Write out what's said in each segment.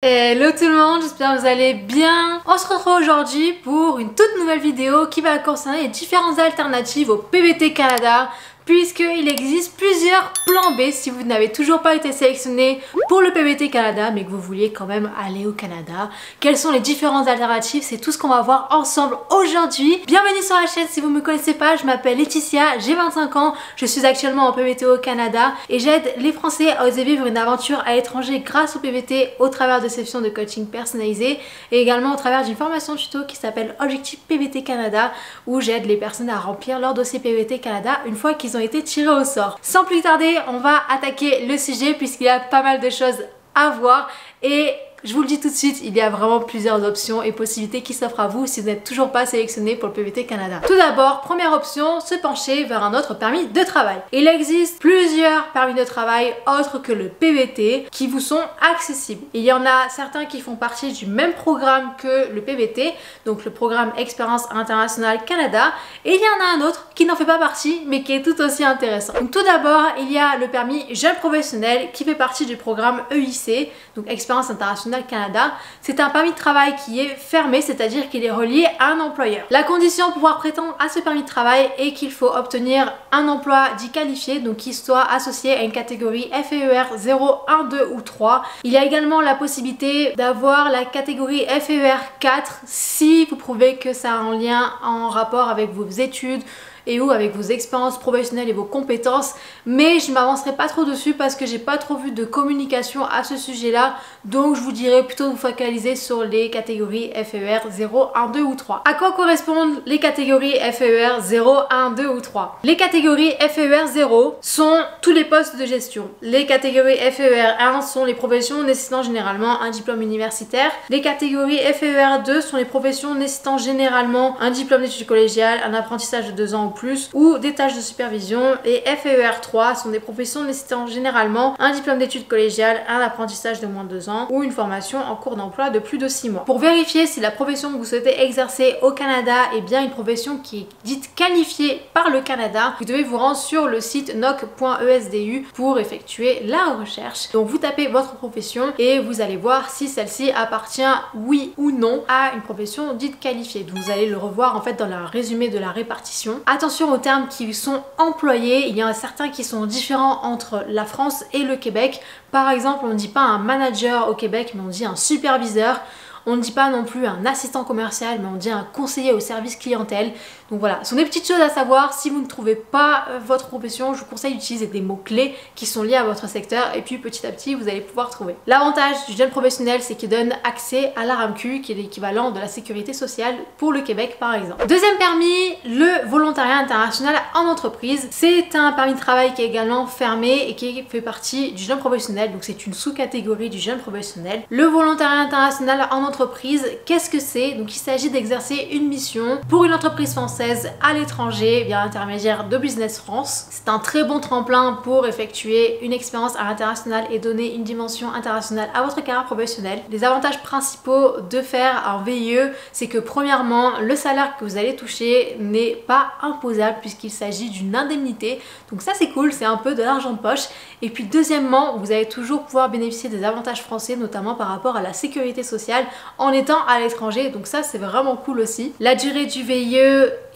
Hello tout le monde, j'espère que vous allez bien. On se retrouve aujourd'hui pour une toute nouvelle vidéo qui va concerner les différentes alternatives au PVT Canada, puisqu'il existe plusieurs plans B si vous n'avez toujours pas été sélectionné pour le PVT Canada mais que vous vouliez quand même aller au Canada. Quelles sont les différentes alternatives? C'est tout ce qu'on va voir ensemble aujourd'hui. Bienvenue sur la chaîne si vous ne me connaissez pas, je m'appelle Laetitia, j'ai 25 ans, je suis actuellement en PVT au Canada et j'aide les Français à oser vivre une aventure à l'étranger grâce au PVT au travers de sessions de coaching personnalisées et également au travers d'une formation tuto qui s'appelle Objectif PVT Canada où j'aide les personnes à remplir leur dossier PVT Canada une fois qu'ils ont été tirés au sort. Sans plus tarder, on va attaquer le sujet puisqu'il y a pas mal de choses à voir et je vous le dis tout de suite, il y a vraiment plusieurs options et possibilités qui s'offrent à vous si vous n'êtes toujours pas sélectionné pour le PVT Canada. Tout d'abord, première option, se pencher vers un autre permis de travail. Il existe plusieurs permis de travail autres que le PVT qui vous sont accessibles. Il y en a certains qui font partie du même programme que le PVT, donc le programme Expérience Internationale Canada, et il y en a un autre qui n'en fait pas partie mais qui est tout aussi intéressant. Donc tout d'abord, il y a le permis jeune professionnel qui fait partie du programme EIC, donc Expérience Internationale Canada. C'est un permis de travail qui est fermé, c'est-à-dire qu'il est relié à un employeur. La condition pour pouvoir prétendre à ce permis de travail est qu'il faut obtenir un emploi dit qualifié, donc qui soit associé à une catégorie FER 0, 1, 2 ou 3. Il y a également la possibilité d'avoir la catégorie FER 4 si vous prouvez que ça a un lien en rapport avec vos études et ou avec vos expériences professionnelles et vos compétences, mais je m'avancerai pas trop dessus parce que j'ai pas trop vu de communication à ce sujet là, donc je vous dirais plutôt de vous focaliser sur les catégories FER 0, 1, 2 ou 3. À quoi correspondent les catégories FER 0, 1, 2 ou 3? Les catégories FER 0 sont tous les postes de gestion. Les catégories FER 1 sont les professions nécessitant généralement un diplôme universitaire. Les catégories FER 2 sont les professions nécessitant généralement un diplôme d'études collégiales, un apprentissage de 2 ans ou plus ou des tâches de supervision, et FER 3 sont des professions nécessitant généralement un diplôme d'études collégiales, un apprentissage de moins de 2 ans ou une formation en cours d'emploi de plus de 6 mois. Pour vérifier si la profession que vous souhaitez exercer au Canada est bien une profession qui est dite qualifiée par le Canada, vous devez vous rendre sur le site noc.esdu pour effectuer la recherche. Donc vous tapez votre profession et vous allez voir si celle-ci appartient oui ou non à une profession dite qualifiée. Donc vous allez le revoir en fait dans le résumé de la répartition. Attention aux termes qui sont employés, il y en a certains qui sont différents entre la France et le Québec. Par exemple, on ne dit pas un manager au Québec, mais on dit un superviseur. On ne dit pas non plus un assistant commercial, mais on dit un conseiller au service clientèle. Donc voilà, ce sont des petites choses à savoir. Si vous ne trouvez pas votre profession, je vous conseille d'utiliser des mots-clés qui sont liés à votre secteur et puis petit à petit, vous allez pouvoir trouver. L'avantage du jeune professionnel, c'est qu'il donne accès à la RAMQ, qui est l'équivalent de la sécurité sociale pour le Québec par exemple. Deuxième permis, le volontariat international en entreprise. C'est un permis de travail qui est également fermé et qui fait partie du jeune professionnel, donc c'est une sous-catégorie du jeune professionnel. Le volontariat international en entreprise, qu'est-ce que c'est? Donc il s'agit d'exercer une mission pour une entreprise française à l'étranger via l'intermédiaire de Business France. C'est un très bon tremplin pour effectuer une expérience à l'international et donner une dimension internationale à votre carrière professionnelle. Les avantages principaux de faire un VIE, c'est que premièrement, le salaire que vous allez toucher n'est pas imposable puisqu'il s'agit d'une indemnité. Donc ça c'est cool, c'est un peu de l'argent de poche. Et puis deuxièmement, vous allez toujours pouvoir bénéficier des avantages français, notamment par rapport à la sécurité sociale en étant à l'étranger, donc ça c'est vraiment cool aussi. La durée du VIE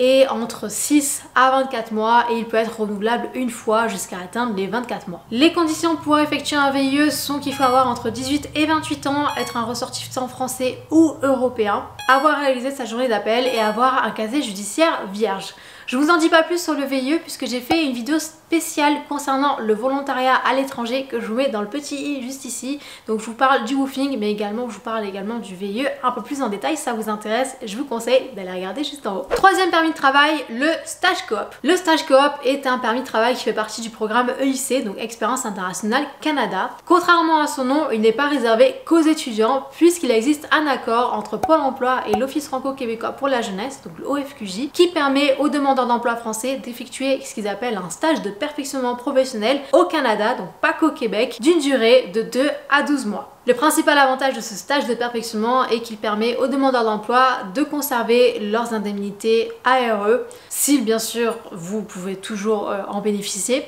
est entre 6 à 24 mois et il peut être renouvelable une fois jusqu'à atteindre les 24 mois. Les conditions pour effectuer un VIE sont qu'il faut avoir entre 18 et 28 ans, être un ressortissant français ou européen, avoir réalisé sa journée d'appel et avoir un casier judiciaire vierge. Je vous en dis pas plus sur le VIE puisque j'ai fait une vidéo spéciale concernant le volontariat à l'étranger que je vous mets dans le petit i juste ici. Donc je vous parle du woofing mais également je vous parle également du VIE un peu plus en détail. Si ça vous intéresse, je vous conseille d'aller regarder juste en haut. Troisième permis de travail, le stage coop. Le stage coop est un permis de travail qui fait partie du programme EIC, donc Expérience Internationale Canada. Contrairement à son nom, il n'est pas réservé qu'aux étudiants puisqu'il existe un accord entre Pôle emploi et l'Office franco-québécois pour la jeunesse, donc l'OFQJ, qui permet aux demandeurs d'emploi français d'effectuer ce qu'ils appellent un stage de perfectionnement professionnel au Canada, donc pas qu'au Québec, d'une durée de 2 à 12 mois. Le principal avantage de ce stage de perfectionnement est qu'il permet aux demandeurs d'emploi de conserver leurs indemnités ARE, si bien sûr vous pouvez toujours en bénéficier,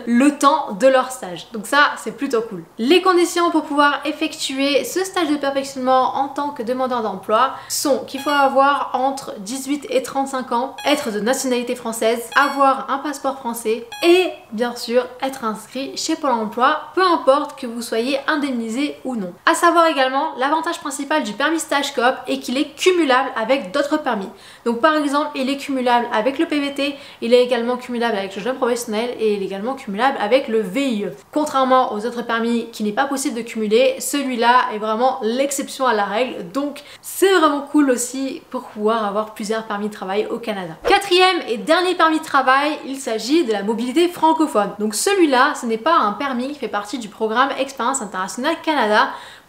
le temps de leur stage. Donc ça, c'est plutôt cool. Les conditions pour pouvoir effectuer ce stage de perfectionnement en tant que demandeur d'emploi sont qu'il faut avoir entre 18 et 35 ans, être de nationalité française, avoir un passeport français et bien sûr être inscrit chez Pôle emploi, peu importe que vous soyez indemnisé ou non. À savoir également, l'avantage principal du permis stage coop est qu'il est cumulable avec d'autres permis. Donc par exemple, il est cumulable avec le PVT, il est également cumulable avec le jeune professionnel et il est également cumulable avec le VIE. Contrairement aux autres permis qui n'est pas possible de cumuler, celui-là est vraiment l'exception à la règle. Donc c'est vraiment cool aussi pour pouvoir avoir plusieurs permis de travail au Canada. Quatrième et dernier permis de travail, il s'agit de la mobilité francophone. Donc celui-là, ce n'est pas un permis qui fait partie du programme Expérience Internationale Canada,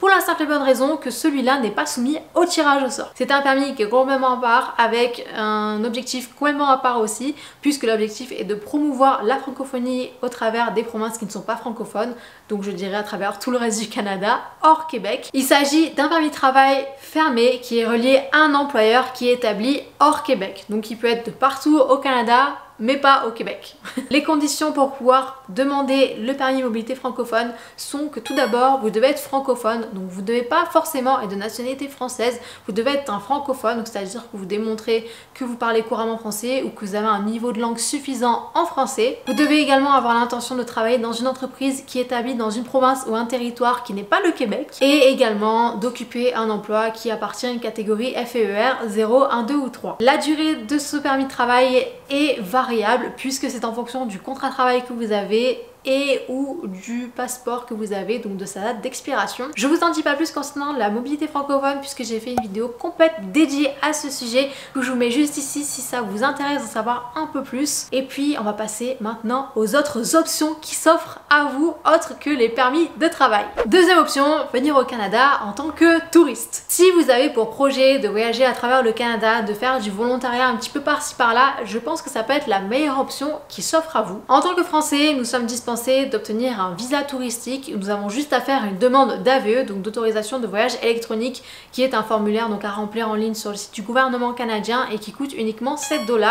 pour la simple et bonne raison que celui-là n'est pas soumis au tirage au sort. C'est un permis qui est complètement à part, avec un objectif complètement à part aussi, puisque l'objectif est de promouvoir la francophonie au travers des provinces qui ne sont pas francophones, donc je dirais à travers tout le reste du Canada, hors Québec. Il s'agit d'un permis de travail fermé qui est relié à un employeur qui est établi hors Québec, donc il peut être de partout au Canada, mais pas au Québec. Les conditions pour pouvoir demander le permis mobilité francophone sont que tout d'abord, vous devez être francophone, donc vous ne devez pas forcément être de nationalité française, vous devez être un francophone, c'est-à-dire que vous démontrez que vous parlez couramment français ou que vous avez un niveau de langue suffisant en français. Vous devez également avoir l'intention de travailler dans une entreprise qui est établie dans une province ou un territoire qui n'est pas le Québec et également d'occuper un emploi qui appartient à une catégorie FEER 0, 1, 2 ou 3. La durée de ce permis de travail est variable puisque c'est en fonction du contrat de travail que vous avez et ou du passeport que vous avez, donc de sa date d'expiration. Je vous en dis pas plus concernant la mobilité francophone puisque j'ai fait une vidéo complète dédiée à ce sujet que je vous mets juste ici si ça vous intéresse d'en savoir un peu plus. Et puis on va passer maintenant aux autres options qui s'offrent à vous autres que les permis de travail. Deuxième option, venir au Canada en tant que touriste. Si vous avez pour projet de voyager à travers le Canada, de faire du volontariat un petit peu par-ci par-là, je pense que ça peut être la meilleure option qui s'offre à vous. En tant que Français, nous sommes dispensés d'obtenir un visa touristique. Nous avons juste à faire une demande d'AVE, donc d'autorisation de voyage électronique, qui est un formulaire donc à remplir en ligne sur le site du gouvernement canadien et qui coûte uniquement 7 $.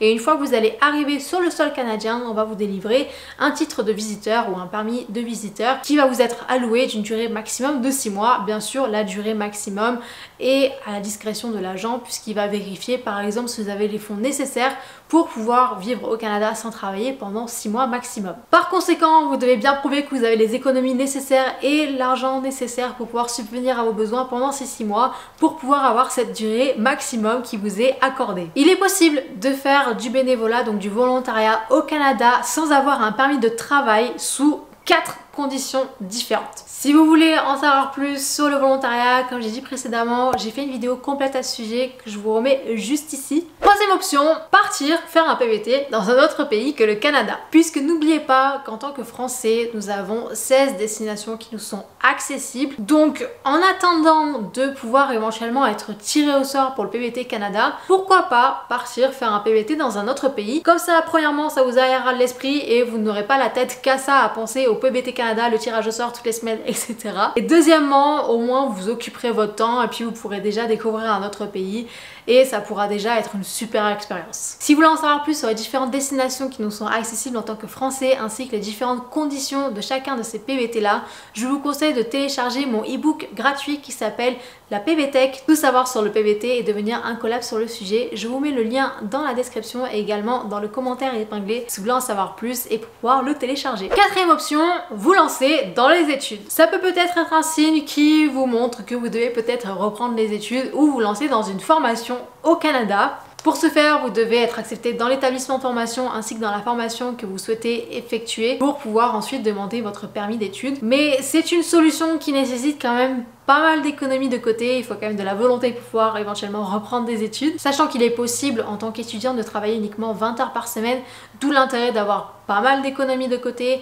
Et une fois que vous allez arriver sur le sol canadien, on va vous délivrer un titre de visiteur ou un permis de visiteur qui va vous être alloué d'une durée maximum de 6 mois. Bien sûr, la durée maximum est à la discrétion de l'agent puisqu'il va vérifier par exemple si vous avez les fonds nécessaires pour pouvoir vivre au Canada sans travailler pendant 6 mois maximum. Par conséquent, vous devez bien prouver que vous avez les économies nécessaires et l'argent nécessaire pour pouvoir subvenir à vos besoins pendant ces 6 mois pour pouvoir avoir cette durée maximum qui vous est accordée. Il est possible de faire du bénévolat, donc du volontariat au Canada sans avoir un permis de travail sous 4 conditions différentes. Si vous voulez en savoir plus sur le volontariat, comme j'ai dit précédemment, j'ai fait une vidéo complète à ce sujet que je vous remets juste ici. Troisième option, partir faire un PVT dans un autre pays que le Canada. Puisque n'oubliez pas qu'en tant que Français, nous avons 16 destinations qui nous sont accessibles. Donc en attendant de pouvoir éventuellement être tiré au sort pour le PVT Canada, pourquoi pas partir faire un PVT dans un autre pays. Comme ça, premièrement, ça vous aérera l'esprit et vous n'aurez pas la tête qu'à ça, à penser au PVT Canada, le tirage au sort toutes les semaines, etc. Et deuxièmement, au moins vous occuperez votre temps et puis vous pourrez déjà découvrir un autre pays et ça pourra déjà être une super expérience. Si vous voulez en savoir plus sur les différentes destinations qui nous sont accessibles en tant que Français ainsi que les différentes conditions de chacun de ces PVT là, je vous conseille de télécharger mon e-book gratuit qui s'appelle la PVTech, tout savoir sur le PVT et devenir un collab sur le sujet. Je vous mets le lien dans la description et également dans le commentaire épinglé si vous voulez en savoir plus et pour pouvoir le télécharger. Quatrième option, vous lancer dans les études. Ça peut peut-être être un signe qui vous montre que vous devez peut-être reprendre les études ou vous lancer dans une formation au Canada. Pour ce faire, vous devez être accepté dans l'établissement de formation ainsi que dans la formation que vous souhaitez effectuer pour pouvoir ensuite demander votre permis d'études. Mais c'est une solution qui nécessite quand même pas mal d'économies de côté, il faut quand même de la volonté pour pouvoir éventuellement reprendre des études, sachant qu'il est possible en tant qu'étudiant de travailler uniquement 20 heures par semaine, d'où l'intérêt d'avoir pas mal d'économies de côté,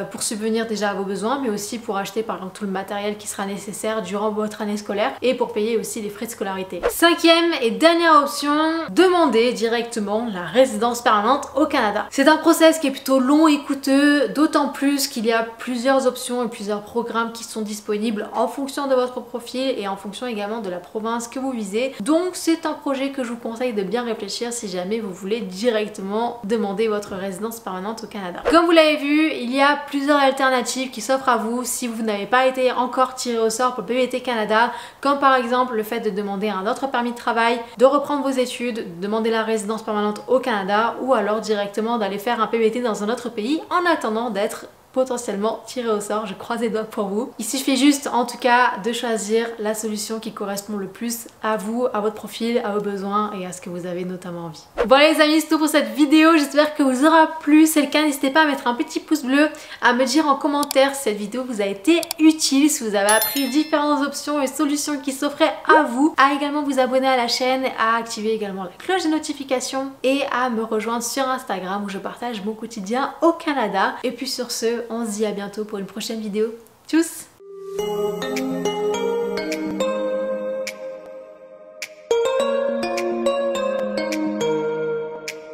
pour subvenir déjà à vos besoins, mais aussi pour acheter par exemple tout le matériel qui sera nécessaire durant votre année scolaire et pour payer aussi les frais de scolarité. Cinquième et dernière option, demandez directement la résidence permanente au Canada. C'est un process qui est plutôt long et coûteux, d'autant plus qu'il y a plusieurs options et plusieurs programmes qui sont disponibles en fonction de votre profil et en fonction également de la province que vous visez. Donc c'est un projet que je vous conseille de bien réfléchir si jamais vous voulez directement demander votre résidence permanente au Canada. Comme vous l'avez vu, il y a plusieurs alternatives qui s'offrent à vous si vous n'avez pas été encore tiré au sort pour le PVT Canada, comme par exemple le fait de demander un autre permis de travail, de reprendre vos études, de demander la résidence permanente au Canada ou alors directement d'aller faire un PVT dans un autre pays en attendant d'être potentiellement tiré au sort. Je croise les doigts pour vous. Il suffit juste en tout cas de choisir la solution qui correspond le plus à vous, à votre profil, à vos besoins et à ce que vous avez notamment envie. Voilà les amis, c'est tout pour cette vidéo. J'espère que vous aura plu. Si c'est le cas, n'hésitez pas à mettre un petit pouce bleu, à me dire en commentaire si cette vidéo vous a été utile, si vous avez appris différentes options et solutions qui s'offraient à vous, à également vous abonner à la chaîne, à activer également la cloche de notification et à me rejoindre sur Instagram où je partage mon quotidien au Canada. Et puis sur ce, on se dit à bientôt pour une prochaine vidéo. Tchuss!